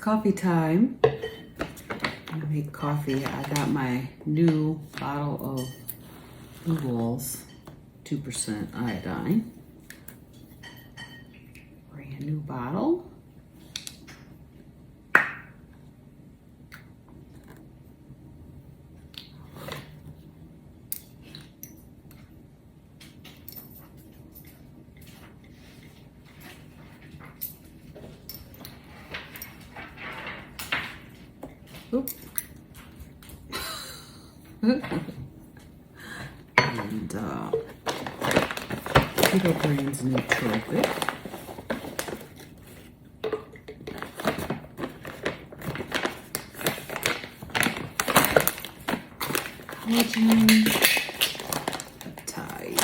coffee time. I'm gonna make coffee. I got my new bottle of Google's 2% iodine. Brand new bottle. Oops. And keto grains nootropic. Collagen. Peptides.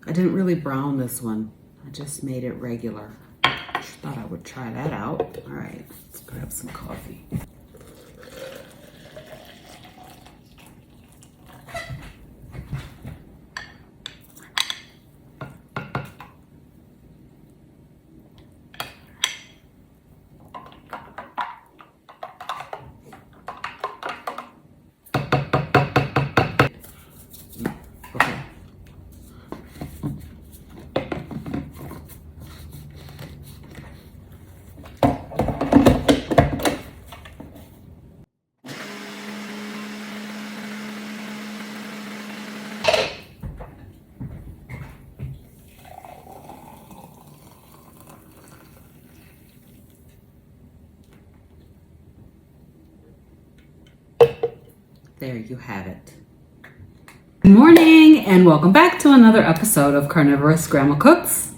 I didn't really brown this one. I just made it regular. Just thought I would try that out. All right, let's grab some coffee. There you have it. Good morning and welcome back to another episode of CarnivorousGrama Cooks.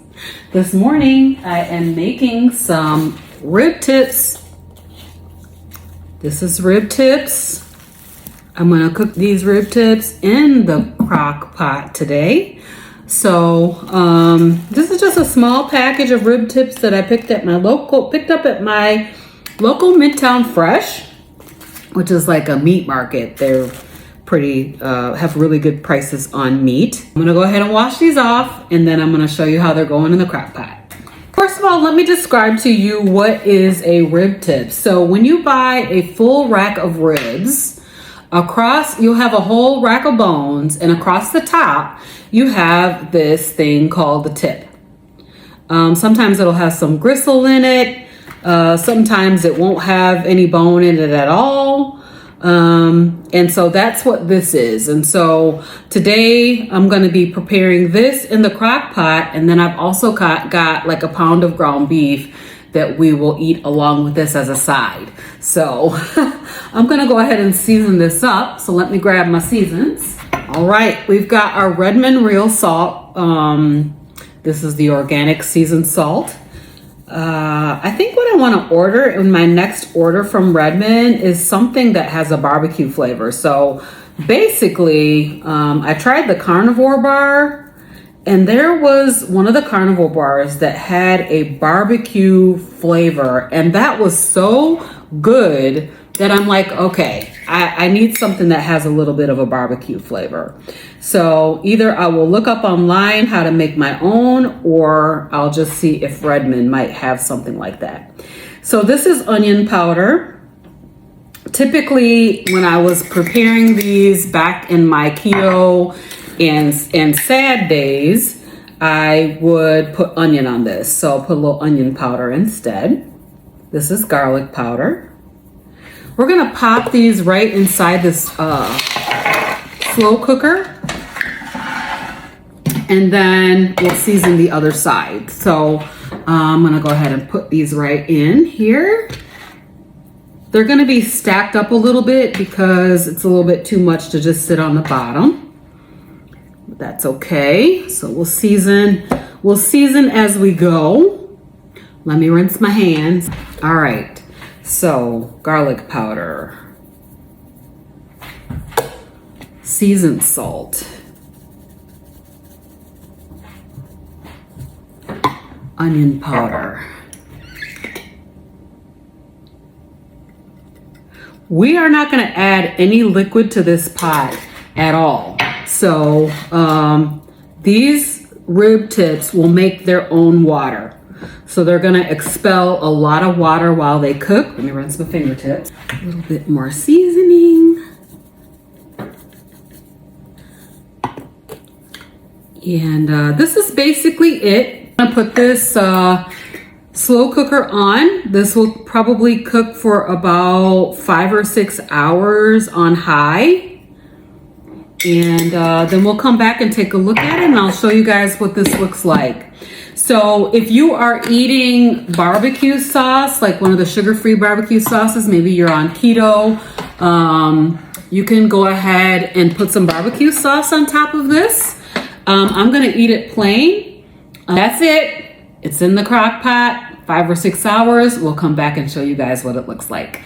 This morning I am making some rib tips. This is rib tips. I'm gonna cook these rib tips in the crock pot today. So this is just a small package of rib tips that I picked up at my local Midtown Fresh, which is like a meat market. They're pretty, have really good prices on meat. I'm gonna go ahead and wash these off and then I'm gonna show you how they're going in the crock pot. First of all, let me describe to you what is a rib tip. So when you buy a full rack of ribs, you'll have a whole rack of bones, and across the top, you have this thing called the tip. Sometimes it'll have some gristle in it. Sometimes it won't have any bone in it at all. And so that's what this is. And so today I'm going to be preparing this in the crock pot. And then I've also got like a pound of ground beef that we will eat along with this as a side. So I'm going to go ahead and season this up. So let me grab my seasons. All right. We've got our Redmond real salt. This is the organic seasoned salt. I think what I want to order in my next order from Redmond is something that has a barbecue flavor. So basically, I tried the carnivore bar, and there was one of the carnivore bars that had a barbecue flavor, and that was so good that I'm like, okay, I need something that has a little bit of a barbecue flavor. So either I will look up online how to make my own, or I'll just see if Redmond might have something like that. So this is onion powder. Typically, when I was preparing these back in my keto and sad days, I would put onion on this. So I'll put a little onion powder instead. This is garlic powder. We're gonna pop these right inside this slow cooker, and then we'll season the other side. So I'm gonna go ahead and put these right in here. They're gonna be stacked up a little bit because it's a little bit too much to just sit on the bottom. That's okay. So we'll season as we go. Let me rinse my hands. All right. So, garlic powder, seasoned salt, onion powder, we are not going to add any liquid to this pot at all. So these rib tips will make their own water. So they're going to expel a lot of water while they cook. Let me rinse my fingertips. A little bit more seasoning. And this is basically it. I'm going to put this slow cooker on. This will probably cook for about 5 or 6 hours on high. And then we'll come back and take a look at it, and I'll show you guys what this looks like. So if you are eating barbecue sauce, like one of the sugar-free barbecue sauces, maybe you're on keto, you can go ahead and put some barbecue sauce on top of this. I'm gonna eat it plain. That's it. It's in the crock pot, 5 or 6 hours. We'll come back and show you guys what it looks like.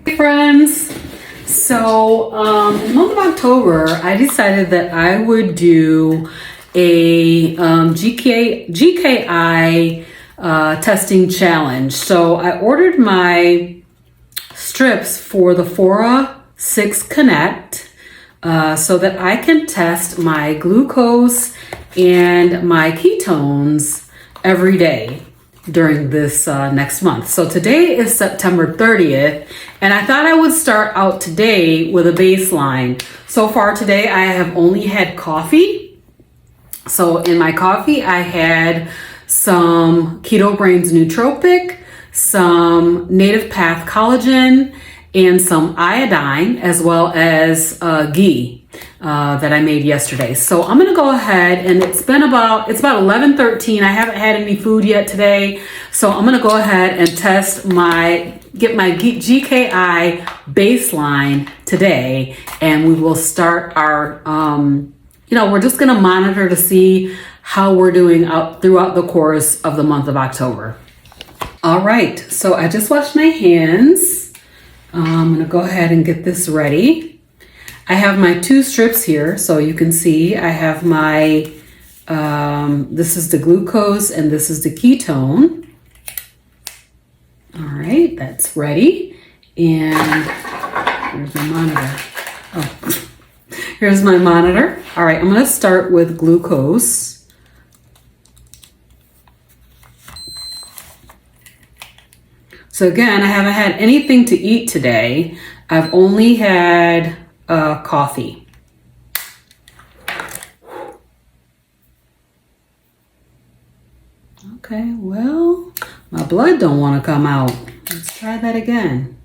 Hey friends. So in the month of October, I decided that I would do a GKI testing challenge. So I ordered my strips for the Fora 6 Connect so that I can test my glucose and my ketones every day during this next month. So today is September 30th, and I thought I would start out today with a baseline. So far today, I have only had coffee. So in my coffee, I had some Keto Brains Nootropic, some Native Path Collagen, and some iodine, as well as ghee that I made yesterday. So I'm gonna go ahead, and it's about 11:13. I haven't had any food yet today. So I'm gonna go ahead and get my GKI baseline today, and we will start our, we're just gonna monitor to see how we're doing out throughout the course of the month of October. All right, so I just washed my hands. I'm gonna go ahead and get this ready. I have my 2 strips here, so you can see I have my, this is the glucose and this is the ketone. All right, that's ready. And here's my monitor. Oh, here's my monitor. All right, I'm gonna start with glucose. So again, I haven't had anything to eat today. I've only had coffee. Okay, well, my blood don't want to come out. Let's try that again.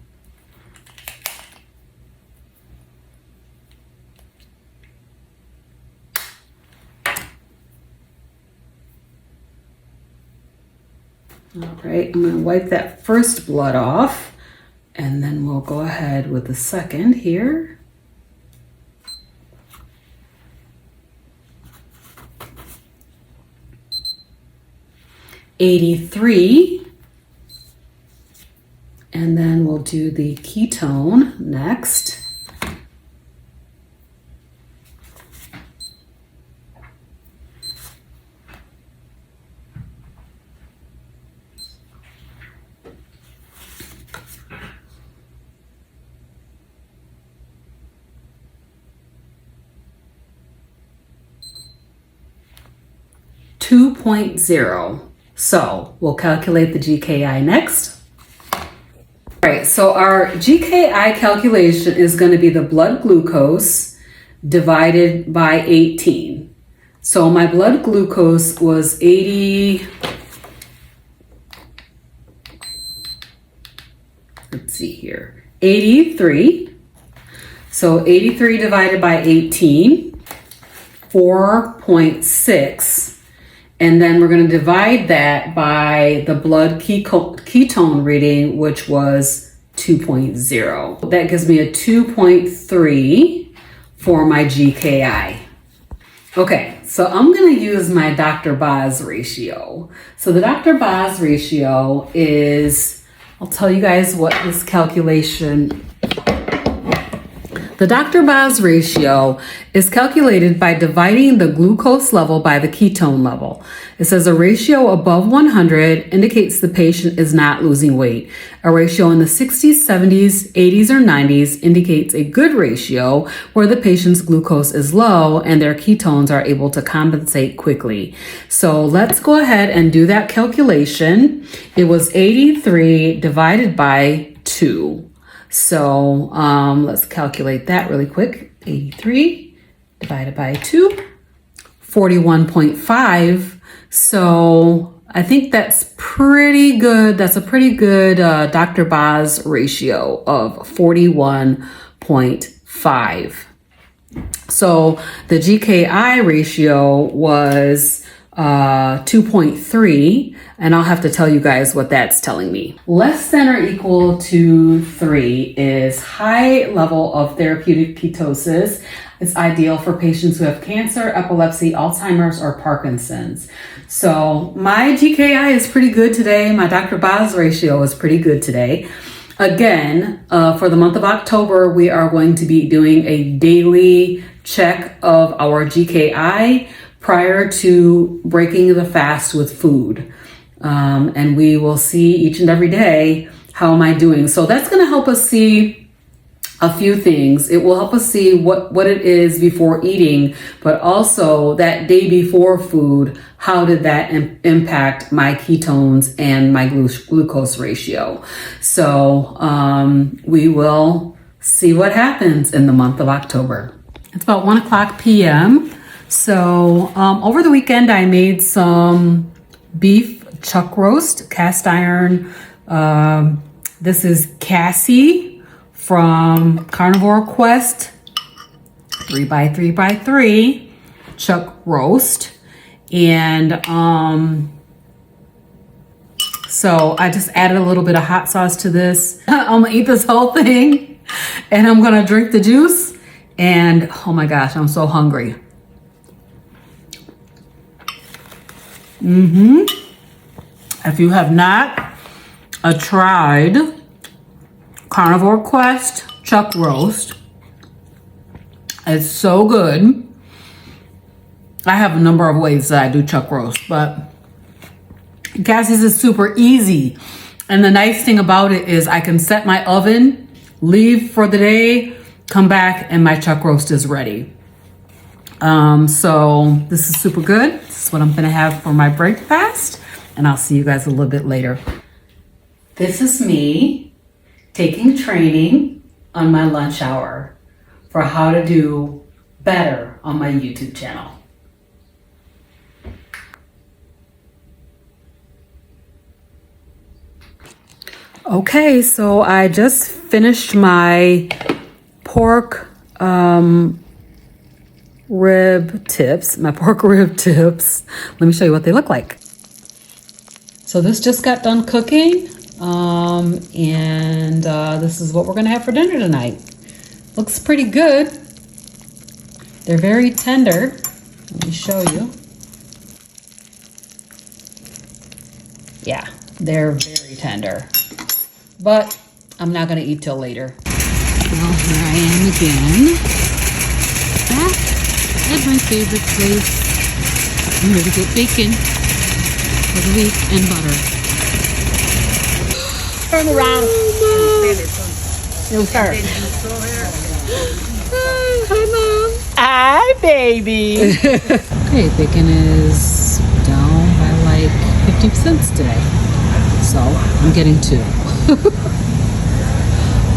All right, I'm gonna wipe that first blood off, and then we'll go ahead with the second here. $83, and then we'll do the ketone next. .0. So we'll calculate the GKI next. All right, so our GKI calculation is going to be the blood glucose divided by 18. So my blood glucose was 80. Let's see here, 83. So 83 divided by 18, 4.6. And then we're going to divide that by the blood ketone reading, which was 2.0. That gives me a 2.3 for my GKI. Okay, so I'm going to use my Dr. Boz ratio. So the Dr. Boz ratio is, I'll tell you guys what this calculation, the The Dr. Boz ratio is calculated by dividing the glucose level by the ketone level. It says a ratio above 100 indicates the patient is not losing weight. A ratio in the 60s, 70s, 80s, or 90s indicates a good ratio where the patient's glucose is low and their ketones are able to compensate quickly. So let's go ahead and do that calculation. It was 83 divided by 2. So let's calculate that really quick. 83 divided by 2, 41.5. So I think that's pretty good. That's a pretty good Dr. Boz ratio of 41.5. So the GKI ratio was 2.3, and I'll have to tell you guys what that's telling me. Less than or equal to 3 is high level of therapeutic ketosis. It's ideal for patients who have cancer, epilepsy, Alzheimer's, or Parkinson's. So my GKI is pretty good today. My Dr. Boz ratio is pretty good today. Again, for the month of October, we are going to be doing a daily check of our GKI prior to breaking the fast with food. And we will see each and every day, how am I doing? So that's going to help us see a few things. It will help us see what it is before eating, but also that day before food, how did that impact my ketones and my glucose ratio? So we will see what happens in the month of October. It's about 1:00 p.m. So over the weekend, I made some beef chuck roast, cast iron. This is Cassie from Carnivore Quest, 3x3x3 chuck roast. And so I just added a little bit of hot sauce to this. I'm gonna eat this whole thing and I'm gonna drink the juice. And oh my gosh, I'm so hungry. If you have not tried Carnivore Quest chuck roast, it's so good. I have a number of ways that I do chuck roast, but Cassie's is super easy. And the nice thing about it is I can set my oven, leave for the day, come back, and my chuck roast is ready. So this is super good. This is what I'm gonna have for my breakfast, and I'll see you guys a little bit later. This is me taking training on my lunch hour for how to do better on my YouTube channel. Okay, so I just finished my pork rib tips. Let me show you what they look like. So this just got done cooking, and this is what we're gonna have for dinner tonight. Looks pretty good. They're very tender. Let me show you. Yeah, they're very tender. But I'm not gonna eat till later. Well, here I am again. Back at my favorite place. I'm ready to get bacon for the week and butter. Turn around. You'll start. Hi, Mom. Hi, baby. Okay, bacon is down by like 50 cents today. So I'm getting 2.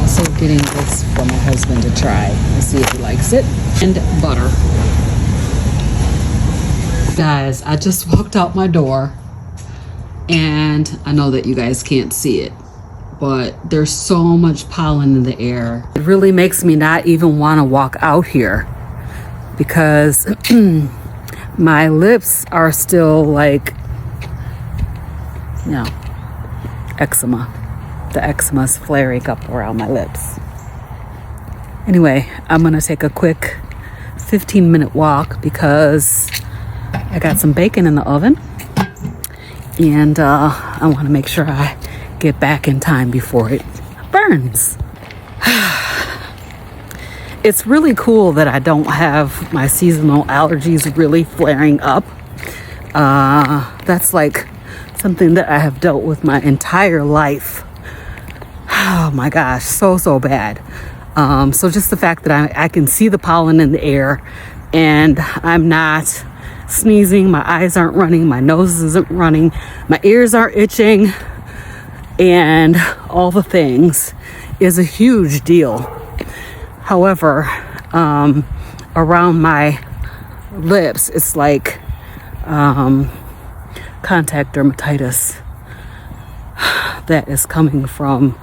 Also getting this for my husband to try and see if he likes it. And butter. Guys, I just walked out my door and I know that you guys can't see it, but there's so much pollen in the air. It really makes me not even want to walk out here because my lips are still like, eczema. The eczema's flaring up around my lips. Anyway, I'm gonna take a quick 15-minute walk because I got some bacon in the oven and I want to make sure I get back in time before it burns. it's really cool that I don't have my seasonal allergies really flaring up. That's like something that I have dealt with my entire life. Oh my gosh, so bad. So just the fact that I can see the pollen in the air and I'm not sneezing, my eyes aren't running, my nose isn't running, my ears aren't itching, and all the things is a huge deal. However, around my lips, it's like contact dermatitis that is coming from,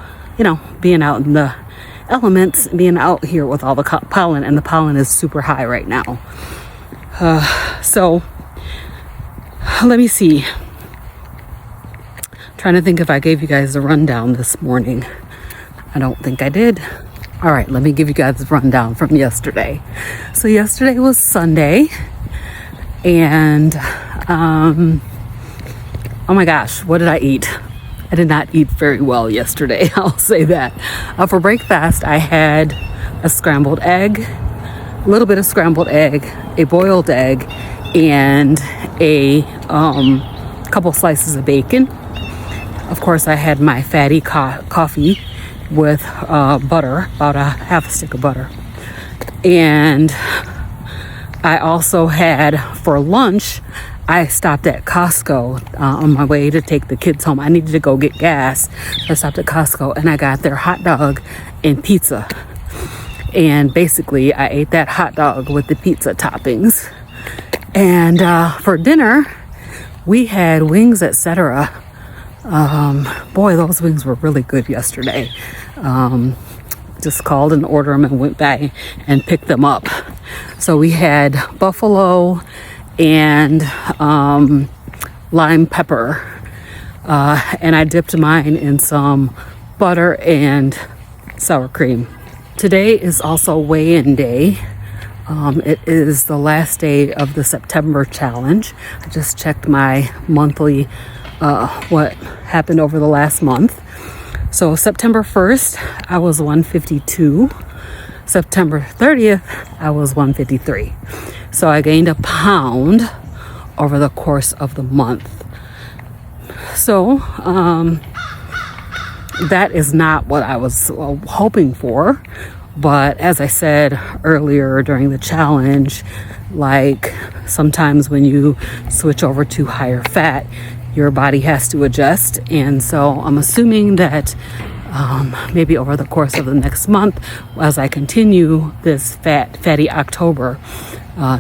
being out in the elements, being out here with all the pollen, and the pollen is super high right now. So let me see. Trying to think if I gave you guys a rundown this morning. I don't think I did. All right, let me give you guys a rundown from yesterday. So yesterday was Sunday, and oh my gosh, what did I eat? I did not eat very well yesterday, I'll say that. For breakfast, I had a scrambled egg, a little bit of scrambled egg, a boiled egg, and a couple slices of bacon. Of course, I had my fatty coffee with butter, about a half a stick of butter. And I also had, for lunch, I stopped at Costco on my way to take the kids home. I needed to go get gas. So I stopped at Costco and I got their hot dog and pizza. And basically, I ate that hot dog with the pizza toppings. And for dinner, we had wings, etc. Boy, those wings were really good yesterday. Just called and ordered them and went back and picked them up. So we had buffalo and lime pepper, and I dipped mine in some butter and sour cream. Today is also weigh-in day. It is the last day of the September challenge. I just checked my monthly what happened over the last month. So September 1st, I was 152. September 30th, I was 153. So I gained a pound over the course of the month. So that is not what I was hoping for. But as I said earlier during the challenge, like sometimes when you switch over to higher fat, your body has to adjust. And so I'm assuming that maybe over the course of the next month, as I continue this fatty October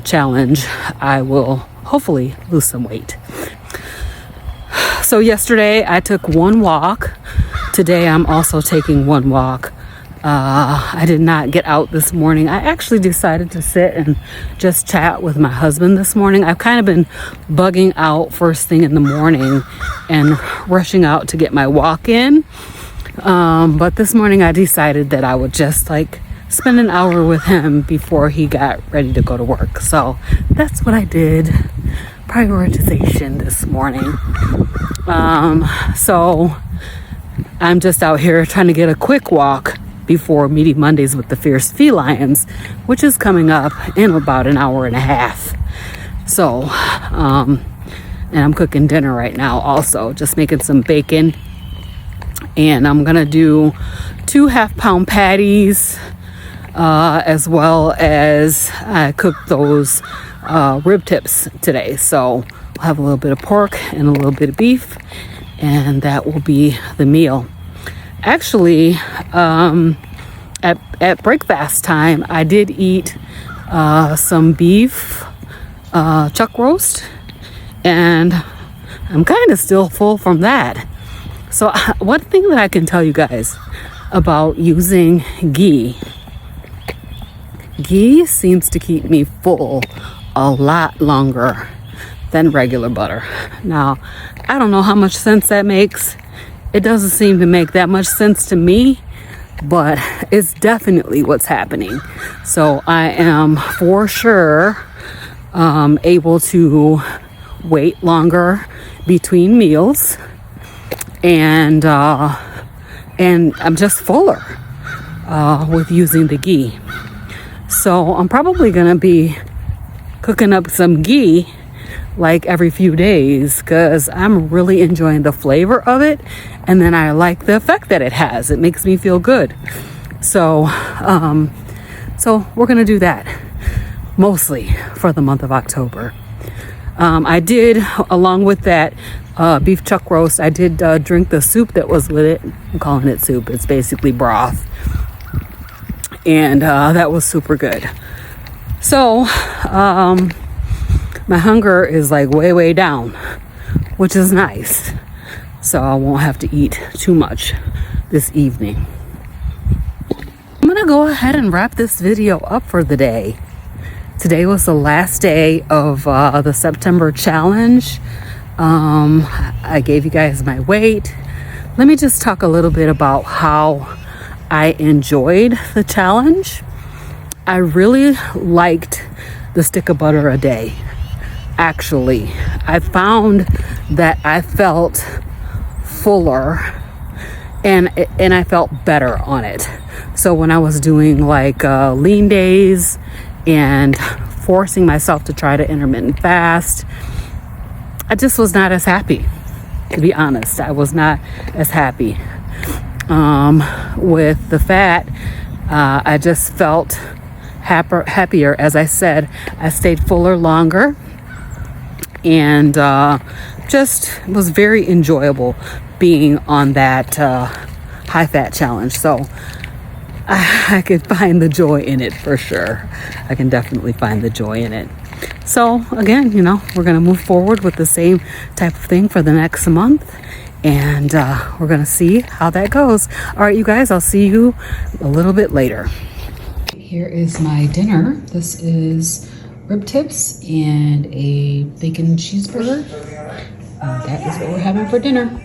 challenge, I will hopefully lose some weight. So yesterday I took one walk. Today I'm also taking one walk. I did not get out this morning. I actually decided to sit and just chat with my husband this morning. I've kind of been bugging out first thing in the morning and rushing out to get my walk in. But this morning I decided that I would just spend an hour with him before he got ready to go to work. So that's what I did. Prioritization this morning. So I'm just out here trying to get a quick walk before meeting Mondays with the Fierce Felines, which is coming up in about an hour and a half. So, and I'm cooking dinner right now also, just making some bacon. And I'm gonna do 2 half-pound patties, as well as I cooked those rib tips today. So I'll have a little bit of pork and a little bit of beef, and that will be the meal. Actually, at breakfast time, I did eat some beef chuck roast, and I'm kind of still full from that. So one thing that I can tell you guys about using ghee seems to keep me full a lot longer than regular butter. Now, I don't know how much sense that makes. It doesn't seem to make that much sense to me, but it's definitely what's happening. So I am for sure able to wait longer between meals, and I'm just fuller with using the ghee. So I'm probably gonna be cooking up some ghee like every few days because I'm really enjoying the flavor of it, and then I like the effect that it has. It makes me feel good. So so we're gonna do that mostly for the month of October. I did, along with that beef chuck roast, I did drink the soup that was with it. I'm calling it soup. It's basically broth. And that was super good. So my hunger is like way down, which is nice. So I won't have to eat too much this evening. I'm gonna go ahead and wrap this video up for the day. Today was the last day of the September challenge. I gave you guys my weight. Let me just talk a little bit about how I enjoyed the challenge. I really liked the stick of butter a day. Actually, I found that I felt fuller and I felt better on it. So when I was doing like lean days and forcing myself to try to intermittent fast, I just was not as happy. To be honest, I was not as happy with the fat. I just felt happier. As I said, I stayed fuller longer, and just was very enjoyable being on that high fat challenge. So I could find the joy in it for sure. I can definitely find the joy in it. So again, you know, we're going to move forward with the same type of thing for the next month, and we're going to see how that goes. All right, you guys, I'll see you a little bit later. Here is my dinner. This is rib tips and a bacon cheeseburger. That is what we're having for dinner.